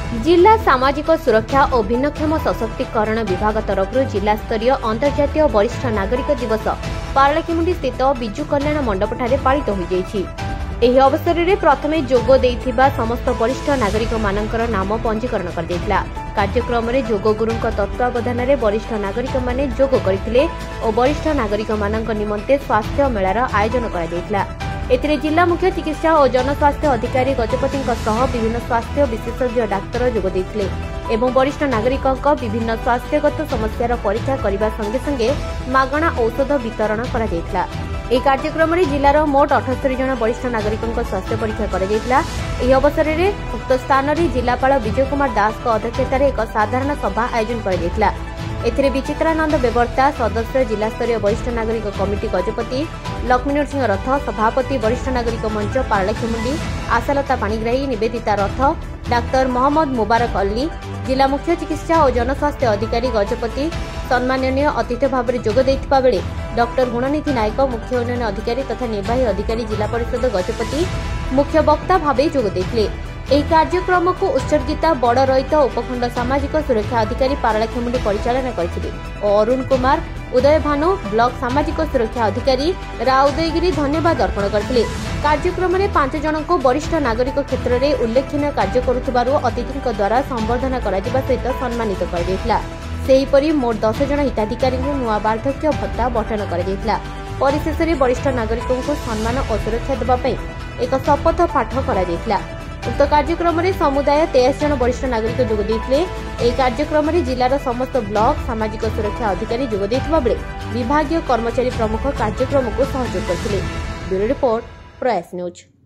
जिला सामाजिक सुरक्षा और भिन्नक्षम सशक्तिकरण विभाग तरफ जिला स्तरीय अंतर्जातीय वरिष्ठ नागरिक दिवस पारलाखेमुंडी स्थित बिजु कल्याण मंडपठारे पालित हो जाइछि। एही अवसर में प्रथम जोग देइथिबा समस्त वरिष्ठ नागरिक मानकर नाम पंजीकरण कर देइथिला। कार्यक्रम में जोग गुरुंक तत्वावधान में वरिष्ठ नागरिक माने जोग करथिले और वरिष्ठ नागरिक मानक निमंते स्वास्थ्य मेलार आयोजन करा देइथिला। एथिरे जिला मुख्य चिकित्सा और जनस्वास्थ्य अधिकारी गजपति विभिन्न स्वास्थ्य विशेषज्ञ डाक्तर जोग देइथिले एवं वरिष्ठ नागरिकों विभिन्न स्वास्थ्यगत समस्यार परीक्षा करने संगे संगे मागणा औषध वितरण करा जायतिला। ଏହି କାର୍ଯ୍ୟକ୍ରମରେ ଜିଲ୍ଲାର ମୋଟ 78 ଜଣ ବରିଷ୍ଠ ନାଗରିକଙ୍କ ସ୍ୱାସ୍ଥ୍ୟ ପରୀକ୍ଷା କରାଯାଇଥିଲା। ଏହି ଅବସରରେ ଉକ୍ତ ସ୍ଥାନରେ ଜିଲ୍ଲାପାଳ ବିଜୟ କୁମାର ଦାସଙ୍କ ଅଧ୍ୟକ୍ଷତାରେ ଏକ ସାଧାରଣ ସଭା ଆୟୋଜନ କରାଯାଇଥିଲା। ଏଥିରେ ବିଚିତ୍ରାନନ୍ଦ ବେବର୍ତ୍ତା ସଦସ୍ୟ ଜିଲ୍ଲାସ୍ତରୀୟ ବରିଷ୍ଠ ନାଗରିକ କମିଟି ଗଜପତି, ଲକ୍ଷ୍ମୀ ନରସିଂହ ରଥ ସଭାପତି ବରିଷ୍ଠ ନାଗରିକ ମଞ୍ଚ ପାରଳାଖେମୁଣ୍ଡି, ଆଶାଲତା ପାଣିଗ୍ରାହୀ, ନିବେଦିତା ରଥ, ଡାକ୍ତର ମହମ୍ମଦ ମୁବାରକ ଅଲ୍ଲୀ, जिला मुख्य चिकित्सा और जनस्वास्थ्य अधिकारी गजपति सम्माननीय अतिथि भाव में जोग देइथिबा बेले डॉक्टर गुणनिधि नायक मुख्य उन्नयन अधिकारी तथा निर्वाही अधिकारी जिला परिषद गजपति मुख्य वक्ता भाव जोग देइथिले। ଏହି କାର୍ଯ୍ୟକ୍ରମକୁ ଉତ୍ସର୍ଗିତା ବଡ଼ ରଇତ ଉପଖଣ୍ଡ ସାମାଜିକ ସୁରକ୍ଷା ଅଧିକାରୀ ପାରଳାଖେମୁଣ୍ଡି ପରିଚାଳନା କରିଥିଲେ ଓ ଅରୁଣ କୁମାର ଉଦୟ ଭାନୁ ବ୍ଲକ ସାମାଜିକ ସୁରକ୍ଷା ଅଧିକାରୀ ରାଉଦୟଗିରି ଧନ୍ୟବାଦ ଅର୍ପଣ କରିଥିଲେ। କାର୍ଯ୍ୟକ୍ରମରେ 5 ଜଣଙ୍କୁ ବରିଷ୍ଠ ନାଗରିକ କ୍ଷେତ୍ରରେ ଉଲ୍ଲେଖନୀୟ କାର୍ଯ୍ୟ କରୁଥିବାରୁ ଅତିଥିଙ୍କ ଦ୍ୱାରା ସମ୍ବର୍ଦ୍ଧନା କରାଯିବା ସହିତ ସମ୍ମାନିତ କରାଯାଇଥିଲା। ସେହିପରି ମୋଟ 10 ଜଣ ହିତାଧିକାରୀଙ୍କୁ ନୂଆ ବାର୍ଦ୍ଧକ୍ୟ ଭତ୍ତା ବଣ୍ଟନ କରାଯାଇଥିଲା। ପରିଶେଷରେ ବରିଷ୍ଠ ନାଗରିକଙ୍କୁ ସମ୍ମାନ ଓ ସୁରକ୍ଷା ଦେବା ପାଇଁ ଏକ ଶପଥ ପାଠ କରାଯାଇଥିଲା। उक्त कार्यक्रम में समुदाय 23 जन वरिष्ठ नागरिक जोग देइथिले। एही कार्यक्रम में जिलार समस्त ब्लॉक सामाजिक सुरक्षा अधिकारी जोग देइथिबा बेले विभागीय कर्मचारी प्रमुख कार्यक्रम को सहयोग करथिले। ब्यूरो रिपोर्ट प्रयास न्यूज।